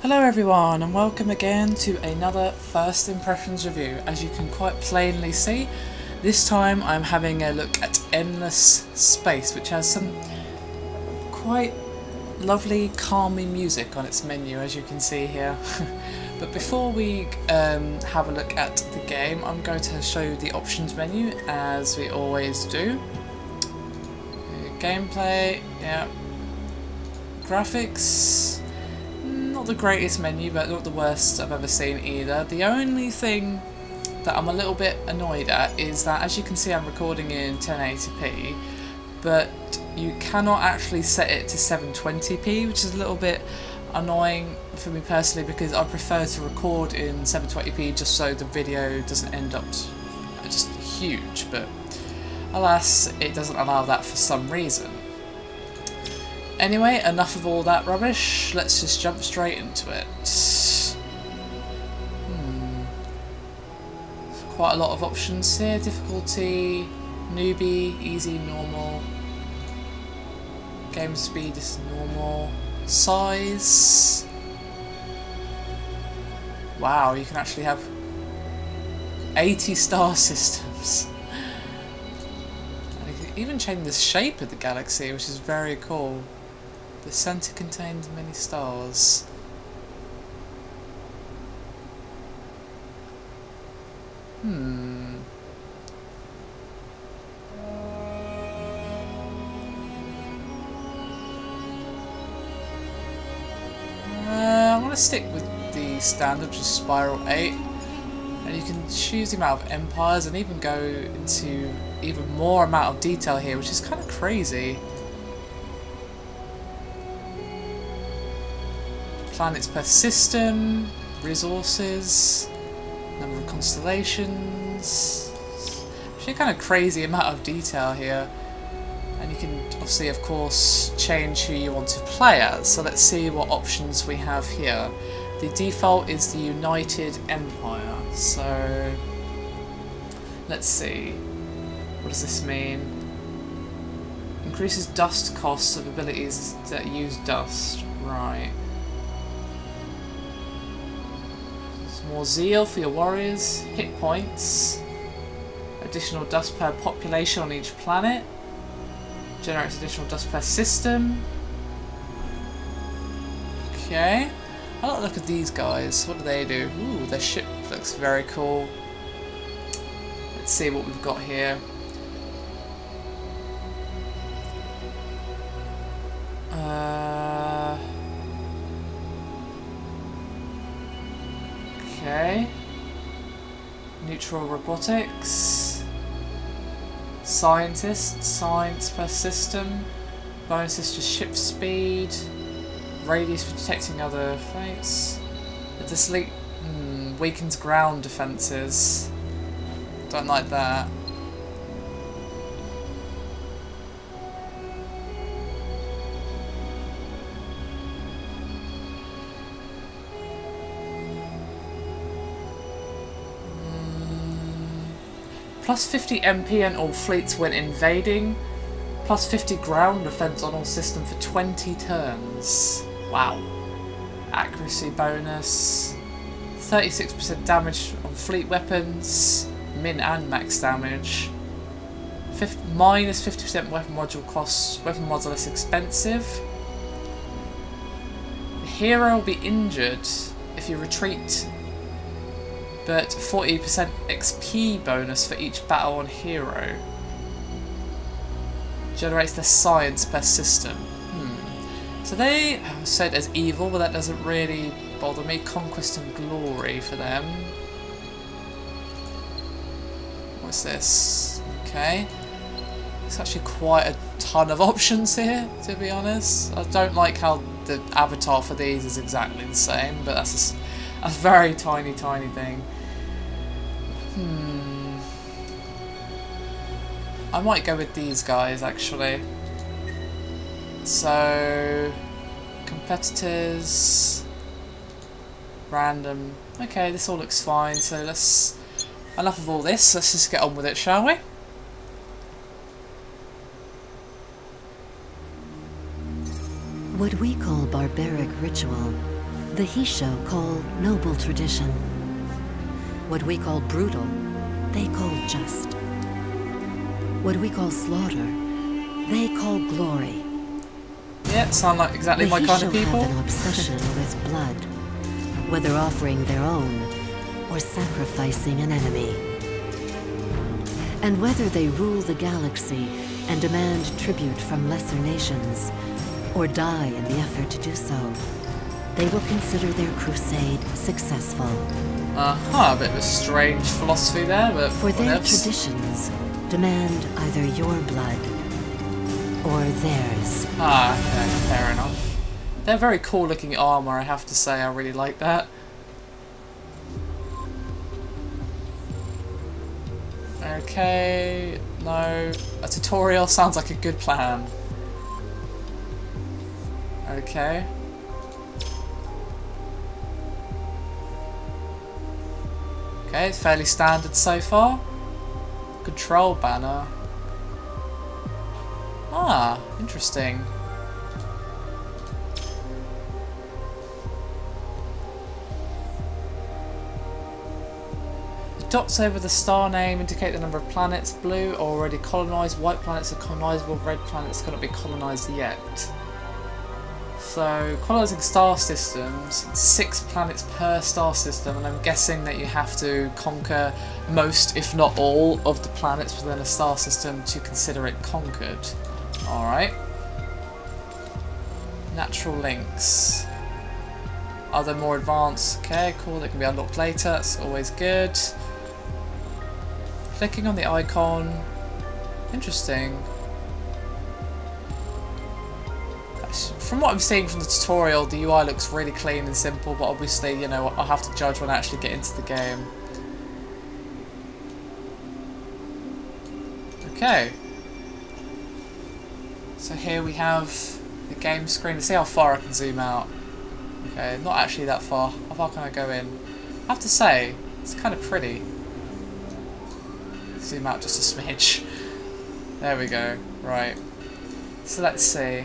Hello everyone and welcome again to another First Impressions review. As you can quite plainly see, this time I'm having a look at Endless Space, which has some quite lovely calming music on its menu, as you can see here. But before we have a look at the game, I'm going to show you the options menu as we always do. Gameplay, yeah. Graphics, not the greatest menu, but not the worst I've ever seen either. The only thing that I'm a little bit annoyed at is that, as you can see, I'm recording in 1080p, but you cannot actually set it to 720p, which is a little bit annoying for me personally, because I prefer to record in 720p just so the video doesn't end up just huge, but alas, it doesn't allow that for some reason. Anyway, enough of all that rubbish, let's just jump straight into it. Quite a lot of options here. Difficulty, newbie, easy, normal. Game speed is normal. Size. Wow, you can actually have 80 star systems. And you can even change the shape of the galaxy, which is very cool. The centre contains many stars. I'm going to stick with the standard, which is Spiral 8. And you can choose the amount of empires and even go into even more amount of detail here, which is kind of crazy. Planets per system, resources, number of constellations. Actually, kind of crazy amount of detail here. And you can obviously, of course, change who you want to play as. So let's see what options we have here. The default is the United Empire. So let's see. What does this mean? Increases dust costs of abilities that use dust. Right. More zeal for your warriors, hit points, additional dust per population on each planet, generates additional dust per system. Okay, I like the look at these guys. What do they do? Ooh, their ship looks very cool. Let's see what we've got here. Okay. Neutral robotics. Scientists, science per system. Bonuses to ship speed. Radius for detecting other things. This weakens ground defences. Don't like that. Plus 50 MP on all fleets when invading. Plus 50 ground defense on all systems for 20 turns. Wow. Accuracy bonus. 36% damage on fleet weapons. Min and max damage. Minus 50% weapon module costs. Weapon mods are less expensive. The hero will be injured if you retreat, but 40% XP bonus for each battle on hero. Generates the science per system. So they said as evil, but that doesn't really bother me. Conquest and glory for them. What's this? Okay. There's actually quite a ton of options here, to be honest. I don't like how the avatar for these is exactly the same, but that's a very tiny thing. I might go with these guys actually. So, competitors, random. Okay, this all looks fine. So enough of all this. Let's just get on with it, shall we? What we call barbaric ritual The Hisho call noble tradition. What we call brutal, they call just. What we call slaughter, they call glory. Yeah, sound like exactly my kind of people. The Hisho have an obsession with blood, whether offering their own or sacrificing an enemy. And whether they rule the galaxy and demand tribute from lesser nations, or die in the effort to do so, they will consider their crusade successful. A bit of a strange philosophy there, but for their traditions demand either your blood or theirs. Okay, fair enough. They're very cool looking armour, I have to say, I really like that. Okay, no, a tutorial sounds like a good plan. Okay. Okay, it's fairly standard so far. Control banner. Interesting. The dots over the star name indicate the number of planets. Blue are already colonised, white planets are colonisable, red planets cannot be colonised yet. So, colonising star systems, 6 planets per star system, and I'm guessing that you have to conquer most, if not all, of the planets within a star system to consider it conquered. Alright. Natural links. Are they more advanced? Okay, cool, they can be unlocked later, that's always good. Clicking on the icon. Interesting. From what I'm seeing from the tutorial, the UI looks really clean and simple, but obviously, you know, I'll have to judge when I actually get into the game. Okay. So here we have the game screen. Let's see how far I can zoom out. Okay, not actually that far. How far can I go in? I have to say, it's kind of pretty. Zoom out just a smidge. There we go. Right. So let's see.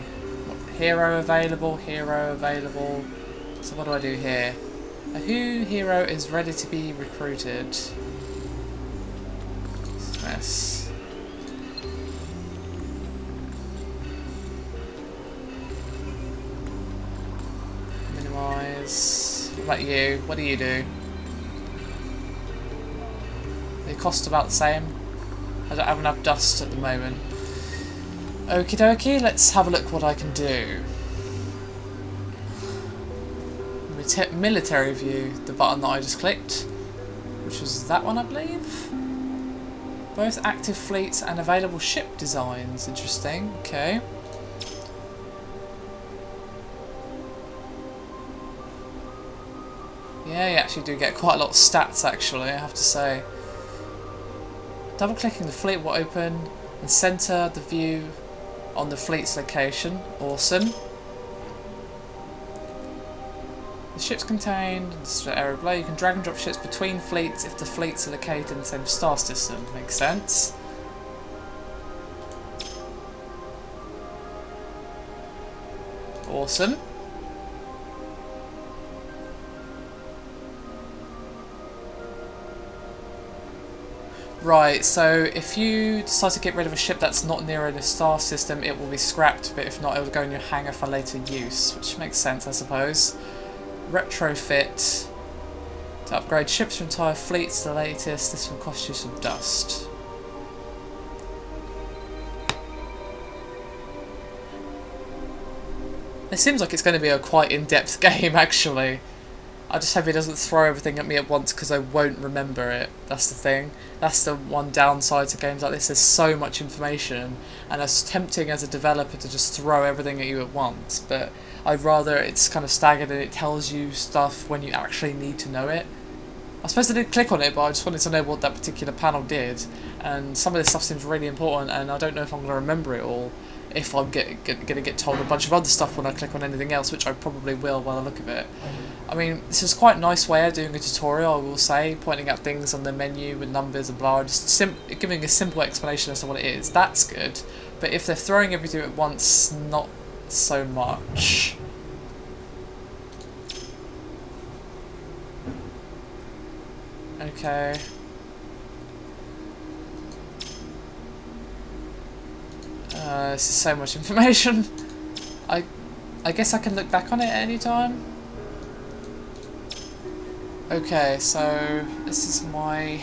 Hero available, hero available. So what do I do here? A who hero is ready to be recruited. Yes. Minimize. What about you? What do you do? They cost about the same. I don't have enough dust at the moment. Okie dokie, let's have a look what I can do. Military view, the button that I just clicked, which was that one I believe. Both active fleets and available ship designs, interesting, okay. Yeah, you actually do get quite a lot of stats actually, I have to say. Double clicking the fleet will open and centre the view on the fleet's location. Awesome. The ships contained in the area below. You can drag and drop ships between fleets if the fleets are located in the same star system. Makes sense. Awesome. Right, so if you decide to get rid of a ship that's not near a star system, it will be scrapped, but if not, it will go in your hangar for later use, which makes sense, I suppose. Retrofit. To upgrade ships from entire fleets to the latest, this will cost you some dust. It seems like it's going to be a quite in-depth game, actually. I just hope it doesn't throw everything at me at once because I won't remember it. That's the thing. That's the one downside to games like this. There's so much information, and it's tempting as a developer to just throw everything at you at once. But I'd rather it's kind of staggered and it tells you stuff when you actually need to know it. I suppose I did click on it, but I just wanted to know what that particular panel did. And some of this stuff seems really important, and I don't know if I'm going to remember it all. If I'm going to get told a bunch of other stuff when I click on anything else, which I probably will by the look of it. I mean, this is quite a nice way of doing a tutorial, I will say, pointing out things on the menu with numbers and blah, just giving a simple explanation as to what it is. That's good, but if they're throwing everything at once, not so much. Okay. This is so much information. I guess I can look back on it at any time. Okay, so this is my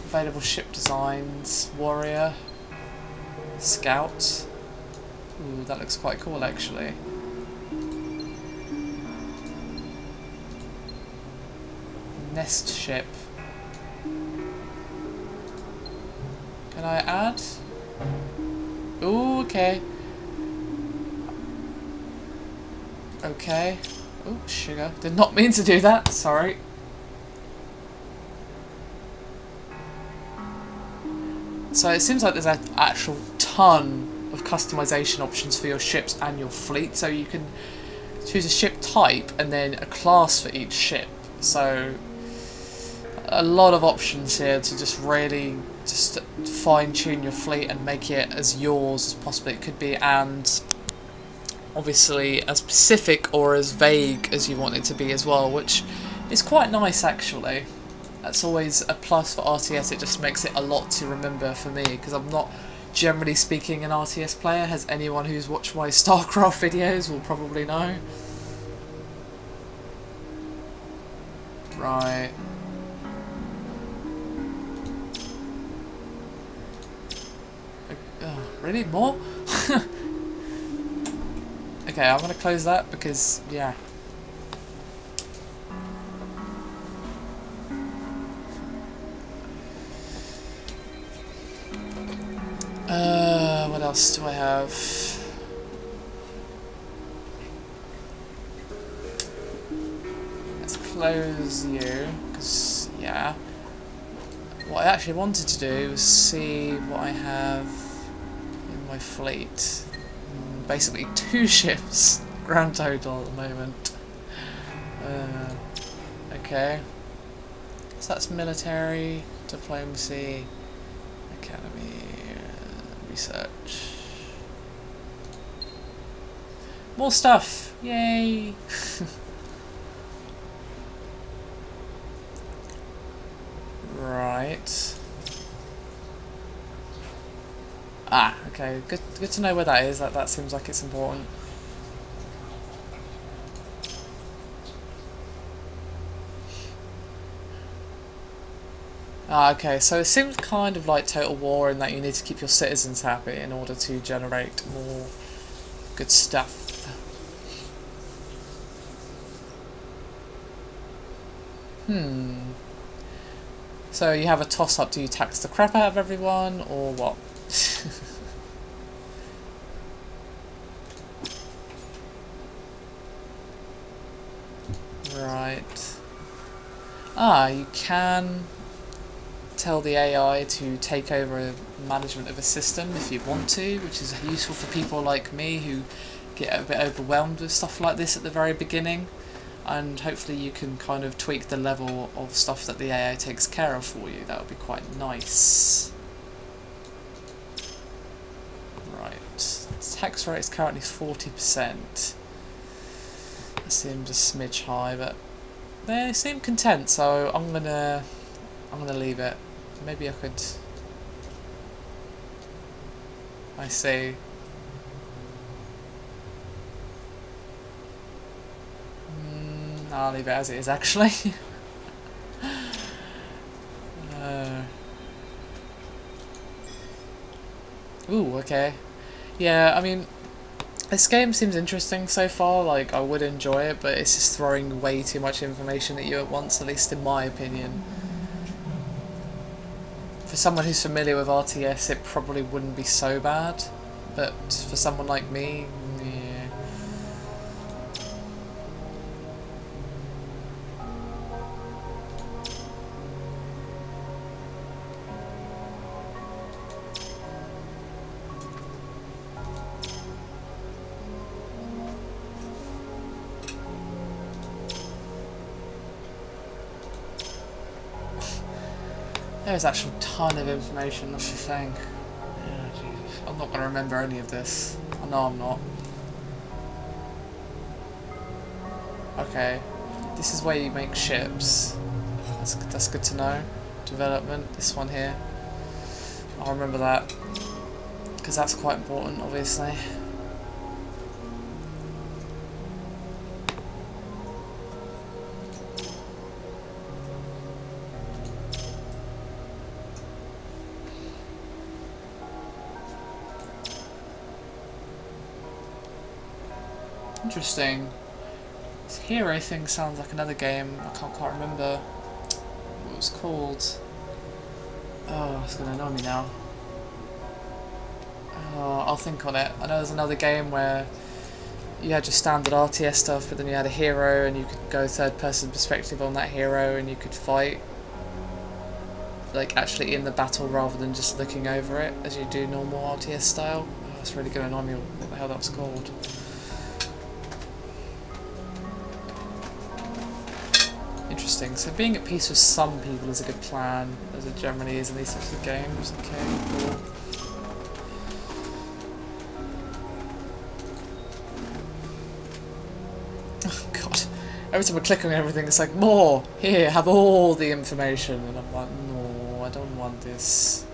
available ship designs. Warrior. Scout. Ooh, that looks quite cool actually. Nest ship. Can I add? Ooh, okay. Okay. Ooh, sugar. Did not mean to do that, sorry. So it seems like there's an actual ton of customization options for your ships and your fleet. So you can choose a ship type and then a class for each ship. So a lot of options here to just really just fine-tune your fleet and make it as yours as possibly it could be, and obviously as specific or as vague as you want it to be as well, which is quite nice actually. That's always a plus for RTS. It just makes it a lot to remember for me, because I'm not generally speaking an RTS player, as anyone who's watched my StarCraft videos will probably know. Right. Really? More? Okay, I'm gonna close that because, yeah. What else do I have? Let's close you, because, yeah. What I actually wanted to do was see what I have in my fleet. Basically 2 ships, grand total at the moment. Okay. So that's military, diplomacy, academy, research. More stuff! Yay! Right. Ah, okay. Good to know where that is. That seems like it's important. Ah, okay. So it seems kind of like Total War in that you need to keep your citizens happy in order to generate more good stuff. So you have a toss-up. Do you tax the crap out of everyone, or what? Right. Ah, you can tell the AI to take over management of a system if you want to, which is useful for people like me who get a bit overwhelmed with stuff like this at the very beginning. And hopefully you can kind of tweak the level of stuff that the AI takes care of for you. That would be quite nice. Right. Tax rate is currently 40%. That seems a smidge high, but they seem content, so I'm gonna leave it. Maybe I could. I see. I'll leave it as it is, actually. Ooh, okay. Yeah, I mean, this game seems interesting so far. Like, I would enjoy it, but it's just throwing way too much information at you at once, at least in my opinion. For someone who's familiar with RTS, it probably wouldn't be so bad, but for someone like me, yeah. There's actually a ton of information, that's the thing. Yeah, Jesus. I'm not going to remember any of this. I know I'm not. Okay. This is where you make ships. That's good to know. Development, this one here. I'll remember that, because that's quite important, obviously. Interesting. This hero thing sounds like another game. I can't remember what it was called. Oh, it's gonna annoy me now. Oh, I'll think on it. I know there's another game where you had your standard RTS stuff, but then you had a hero and you could go third person perspective on that hero and you could fight like actually in the battle rather than just looking over it as you do normal RTS style. Oh, that's really gonna annoy me what the hell that was called. Interesting. So being at peace with some people is a good plan, as it generally is in these sorts of games. Okay, cool. Oh god. Every time I click on everything it's like, more! Here, have all the information. And I'm like, no, I don't want this.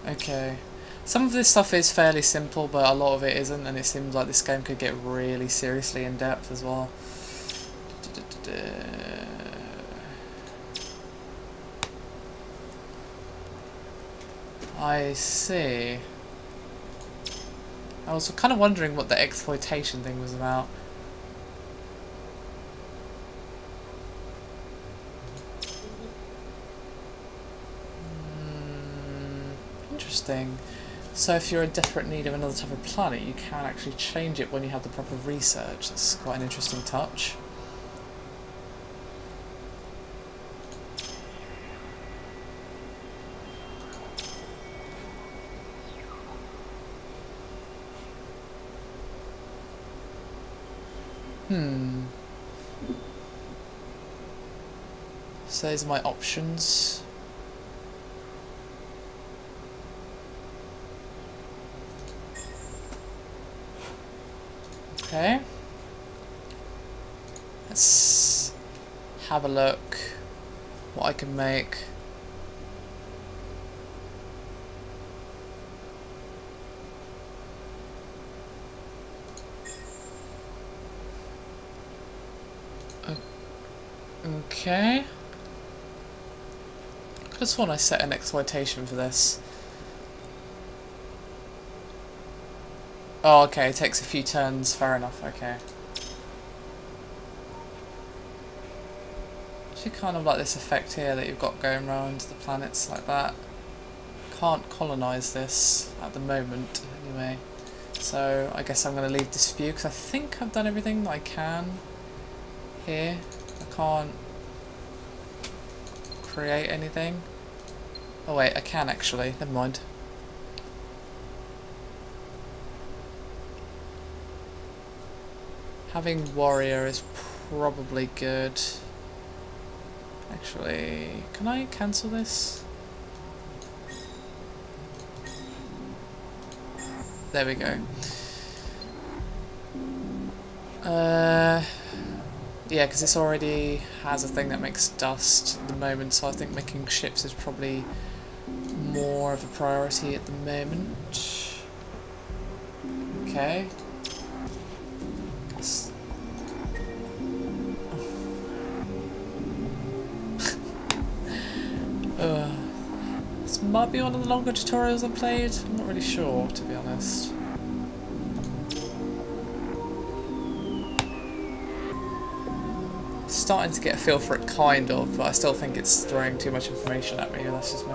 Okay. Some of this stuff is fairly simple, but a lot of it isn't, and it seems like this game could get really seriously in depth as well. I see. I was kind of wondering what the exploitation thing was about. Interesting. So if you're in desperate need of another type of planet, you can actually change it when you have the proper research. That's quite an interesting touch. So those are my options. Okay. Let's have a look what I can make. Okay. I could have sworn I set an exploitation for this. Oh, okay, it takes a few turns, fair enough, okay. Actually kind of like this effect here that you've got going around the planets like that. Can't colonise this at the moment, anyway. So I guess I'm going to leave this view, because I think I've done everything that I can here. I can't create anything. Oh wait, I can actually, never mind. Having warrior is probably good. Actually, can I cancel this? There we go. Yeah, because this already has a thing that makes dust at the moment, so I think making ships is probably more of a priority at the moment. Okay. This might be one of the longer tutorials I've played. I'm not really sure, to be honest. Starting to get a feel for it, kind of, but I still think it's throwing too much information at me. That's just me.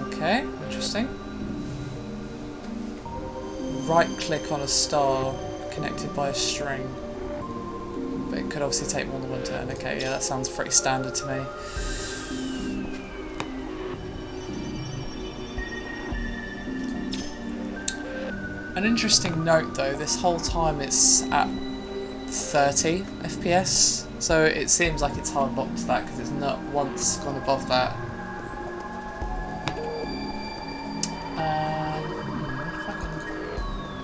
Okay, interesting. Right click on a star connected by a string, but it could obviously take more than one turn. Okay, yeah, that sounds pretty standard to me. An interesting note though, this whole time it's at 30 FPS, so it seems like it's hard locked to that because it's not once gone above that.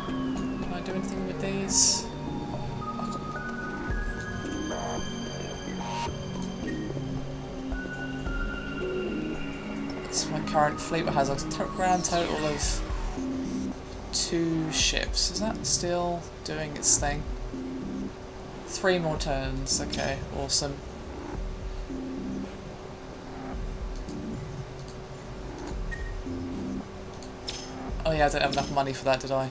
Can I do anything with these? So my current fleet has a grand total of 2 ships. Is that still doing its thing? 3 more turns. Okay, awesome. Oh yeah, I don't have enough money for that, did I?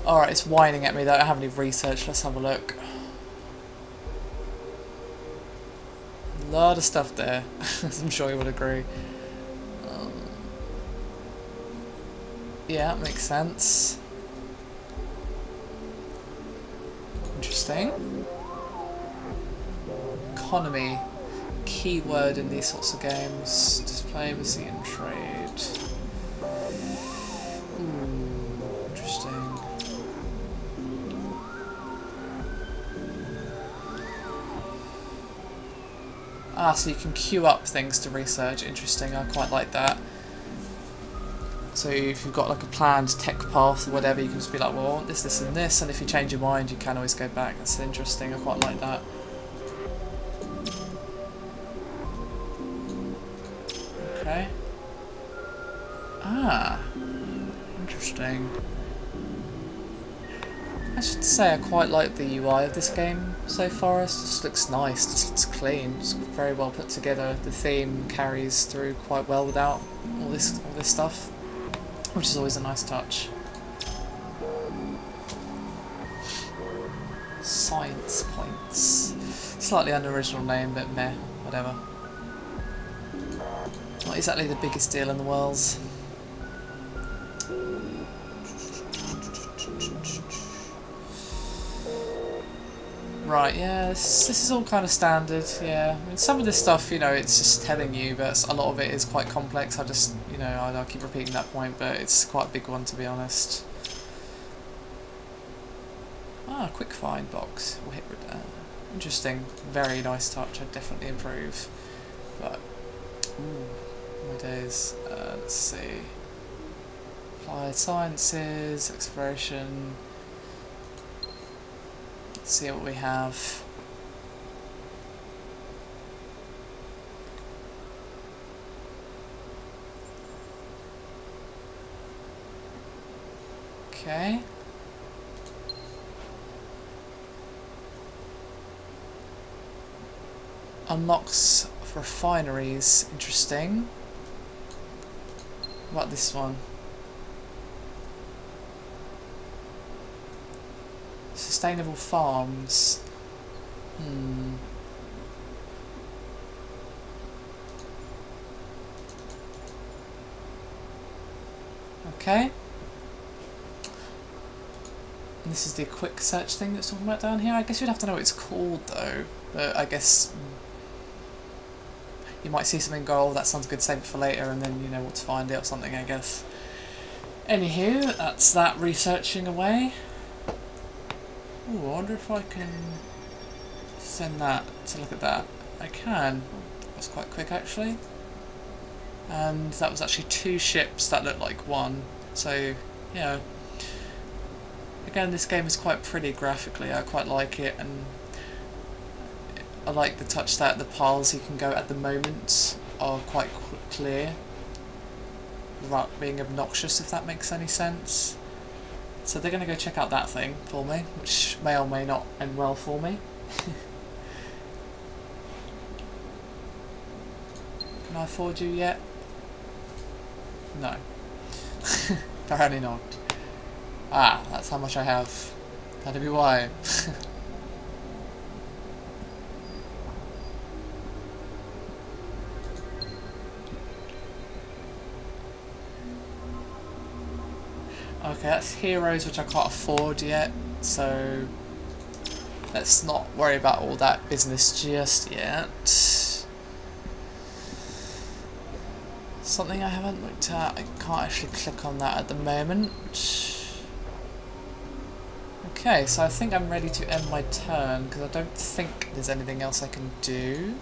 Alright, it's whining at me that I don't have any research. Let's have a look. A lot of stuff there, as I'm sure you would agree. Yeah, makes sense. Interesting. Economy. Keyword in these sorts of games. Diplomacy and trade. Ooh, interesting. Ah, so you can queue up things to research. Interesting, I quite like that. So if you've got like a planned tech path or whatever, you can just be like, well, I want this, this and this, and if you change your mind, you can always go back. That's interesting, I quite like that. Okay. Ah, interesting. I should say I quite like the UI of this game so far. It just looks nice, just looks clean, just very well put together. The theme carries through quite well without all this stuff, which is always a nice touch. Science points. Slightly unoriginal name, but meh, whatever. Not exactly the biggest deal in the world. Right, yeah, this is all kind of standard, yeah. I mean, some of this stuff, you know, it's just telling you, but a lot of it is quite complex. I just, you know, I'll keep repeating that point, but it's quite a big one, to be honest. Ah, quick find box. We'll hit interesting, very nice touch. I'd definitely improve. But, ooh, my days. Let's see. Applied sciences, exploration. Let's see what we have. Okay. Unlocks refineries. Interesting. What about this one? Sustainable farms. Okay. And this is the quick search thing that's talking about down here. I guess you'd have to know what it's called though. But I guess you might see something and go, oh, that sounds good, save it for later, and then you know what to find it or something, I guess. Anywho, that's that researching away. Ooh, I wonder if I can send that to look at that. I can. That's quite quick actually. And that was actually 2 ships that looked like one. So, yeah. Again, this game is quite pretty graphically. I quite like it, and I like the touch that the paths you can go at the moment are quite clear, without being obnoxious, if that makes any sense. So they're going to go check out that thing for me, which may or may not end well for me. Can I afford you yet? No. Apparently not. Ah, that's how much I have. That'd be why. Okay, that's heroes which I can't afford yet, so let's not worry about all that business just yet. Something I haven't looked at, I can't actually click on that at the moment. Okay, so I think I'm ready to end my turn, because I don't think there's anything else I can do.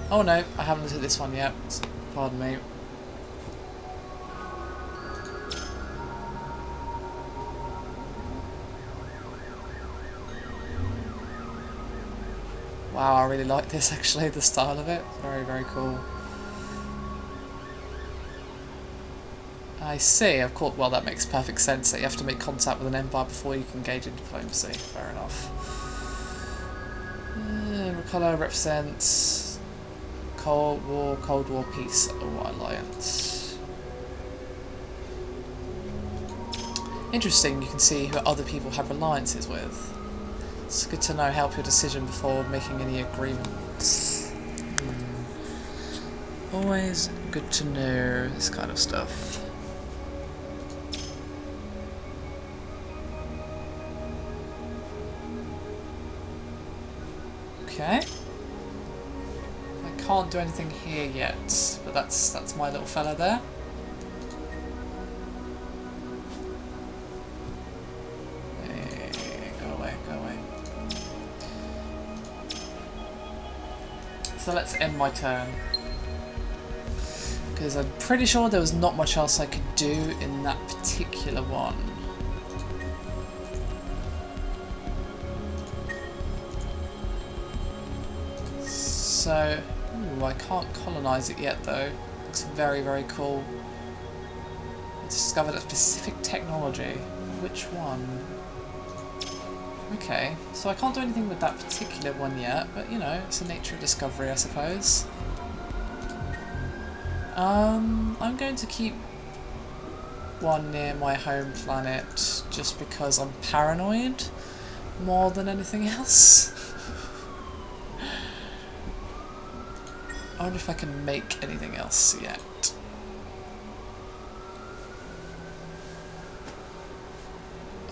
Oh no, I haven't looked at this one yet. Pardon me. Wow, I really like this actually, the style of it. Very, very cool. I see, of course, well that makes perfect sense that you have to make contact with an empire before you can engage in diplomacy. Fair enough. Colour represents Cold War, peace, or alliance. Interesting, you can see who other people have alliances with. It's good to know, help your decision before making any agreements. Always good to know this kind of stuff. Okay. I can't do anything here yet, but that's my little fella there. Go away, go away. So let's end my turn. Because I'm pretty sure there was not much else I could do in that particular one. So, ooh, I can't colonise it yet though. Looks very, very cool. I discovered a specific technology. Which one? Okay, so I can't do anything with that particular one yet, but you know, it's the nature of discovery, I suppose. I'm going to keep one near my home planet just because I'm paranoid more than anything else. I wonder if I can make anything else yet.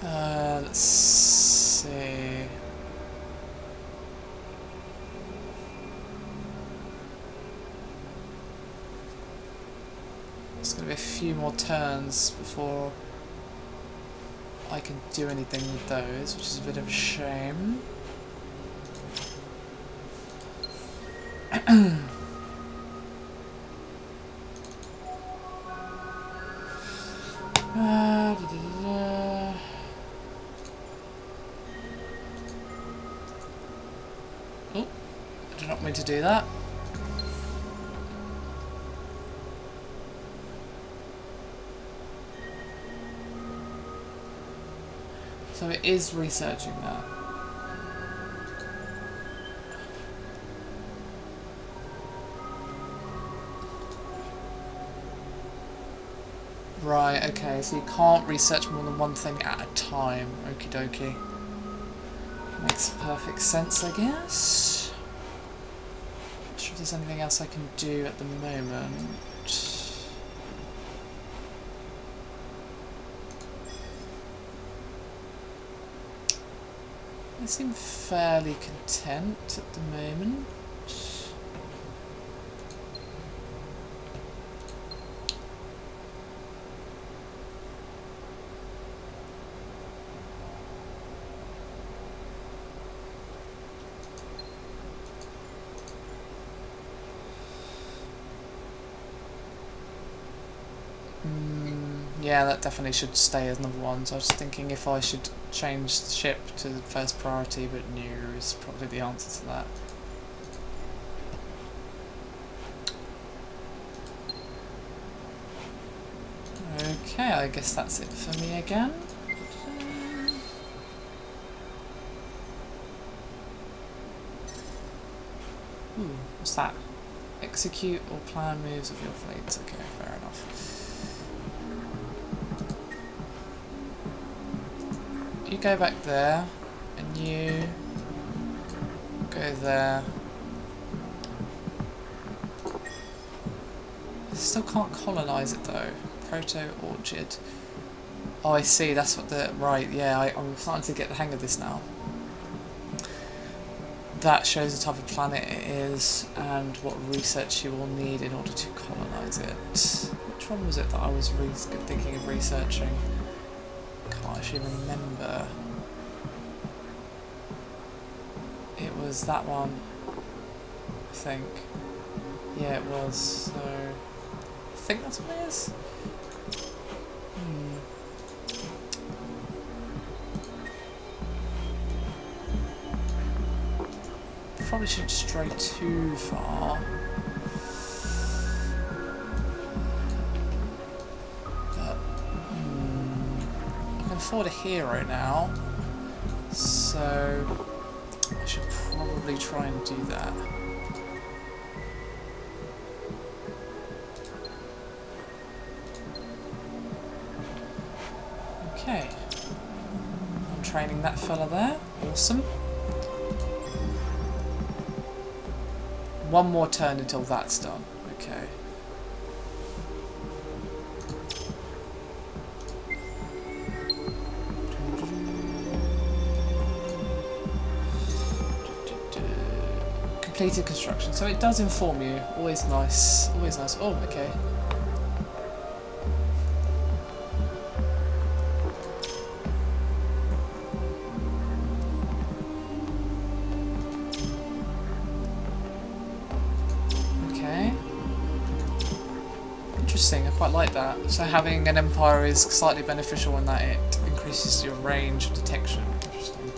Let's see. It's going to be a few more turns before I can do anything with those, which is a bit of a shame. Oh, I do not mean to do that. So it is researching that. Right, okay, so you can't research more than one thing at a time. Okie dokie. Makes perfect sense, I guess. Not sure if there's anything else I can do at the moment. I seem fairly content at the moment. Yeah, that definitely should stay as number one. So I was thinking if I should change the ship to the first priority, but no is probably the answer to that. Okay, I guess that's it for me again. Ooh, what's that? Execute or plan moves of your fleet. Okay, fair enough. You go back there, and you go there. Still can't colonise it though. Proto-orchard. Oh, I see, that's what the... Right, yeah, I'm starting to get the hang of this now. That shows the type of planet it is, and what research you will need in order to colonise it. Which one was it that I was thinking of researching? Can't actually remember. It was that one, I think. Yeah, it was. So I think that's what it is. Probably shouldn't stray too far. But I can afford a hero now, so I should probably try and do that. Okay. I'm training that fella there. Awesome. One more turn until that's done. Okay. Completed construction. So it does inform you. Always nice. Always nice. Oh, okay. I quite like that. So having an empire is slightly beneficial in that it increases your range of detection. Interesting.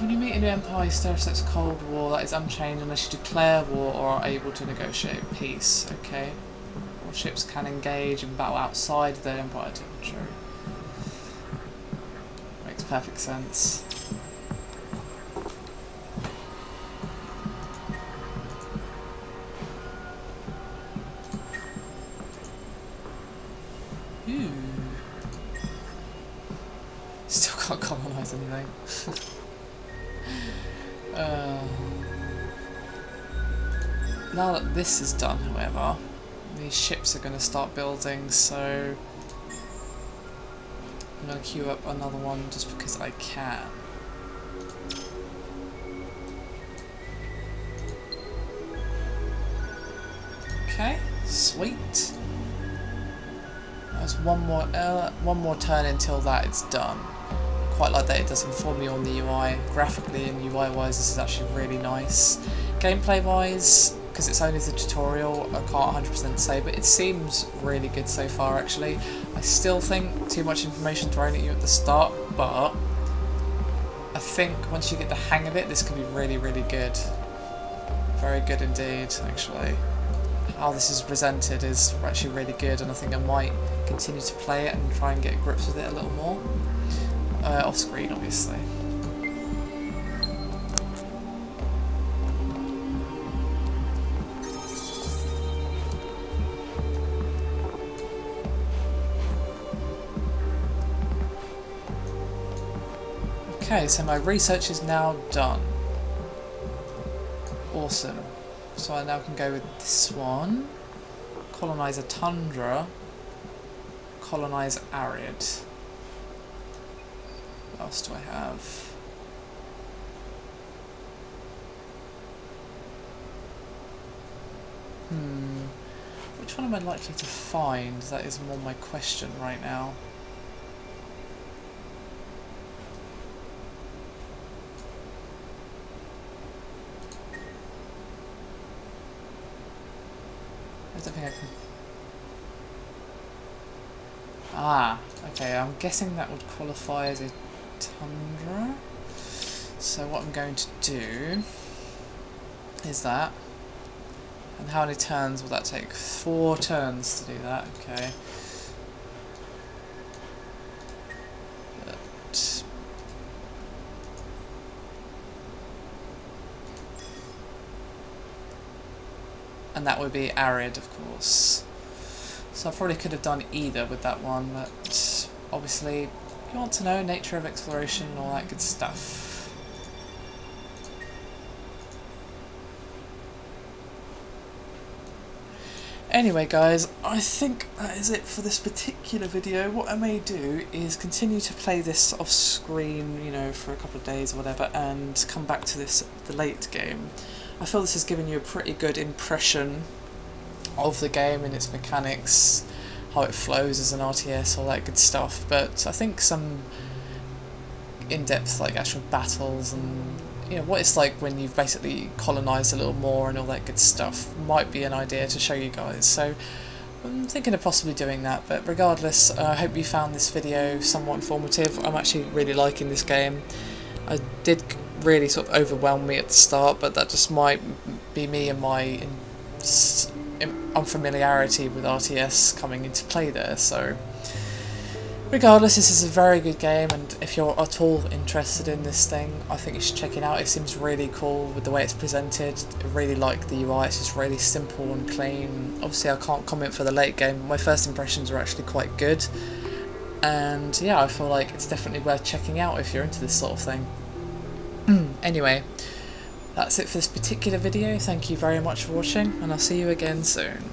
When you meet a new empire, you stereotypes Cold War. That is unchanged unless you declare war or are able to negotiate peace. Okay. Or ships can engage and battle outside their empire territory. Makes perfect sense. Still can't colonise anything. Now that this is done, however, these ships are going to start building, so I'm going to queue up another one just because I can. Okay, sweet. There's one more turn until that is done. Quite like that it does inform me on the UI. Graphically and UI wise this is actually really nice. Gameplay wise, because it's only the tutorial, I can't 100% say, but it seems really good so far actually. I still think too much information thrown at you at the start, but I think once you get the hang of it this can be really, really good. Very good indeed actually. How this is presented is actually really good, and I think I might continue to play it and try and get grips with it a little more. Off screen, obviously. Okay, so my research is now done. Awesome. So I now can go with this one. Colonise a tundra. Colonise arid. What else do I have? Which one am I likely to find? That is more my question right now. I don't think I can... Ah, okay, I'm guessing that would qualify as a tundra. So what I'm going to do is that. And how many turns will that take? 4 turns to do that, okay. But and that would be arid, of course. So I probably could have done either with that one, but obviously you want to know nature of exploration and all that good stuff. Anyway guys, I think that is it for this particular video. What I may do is continue to play this off screen, you know, for a couple of days or whatever, and come back to this at the late game. I feel this has given you a pretty good impression of the game and its mechanics, how it flows as an RTS, all that good stuff. But I think some in-depth like actual battles and what it's like when you've basically colonised a little more and all that good stuff might be an idea to show you guys. So I'm thinking of possibly doing that, but regardless, I hope you found this video somewhat informative. I'm actually really liking this game. I did really sort of overwhelm me at the start, but that just might be me and my unfamiliarity with RTS coming into play there. So regardless, this is a very good game, and if you're at all interested in this thing, I think you should check it out. It seems really cool with the way it's presented. I really like the UI, it's just really simple and clean. Obviously I can't comment for the late game, but my first impressions are actually quite good. And yeah, I feel like it's definitely worth checking out if you're into this sort of thing. Anyway, that's it for this particular video. Thank you very much for watching, and I'll see you again soon.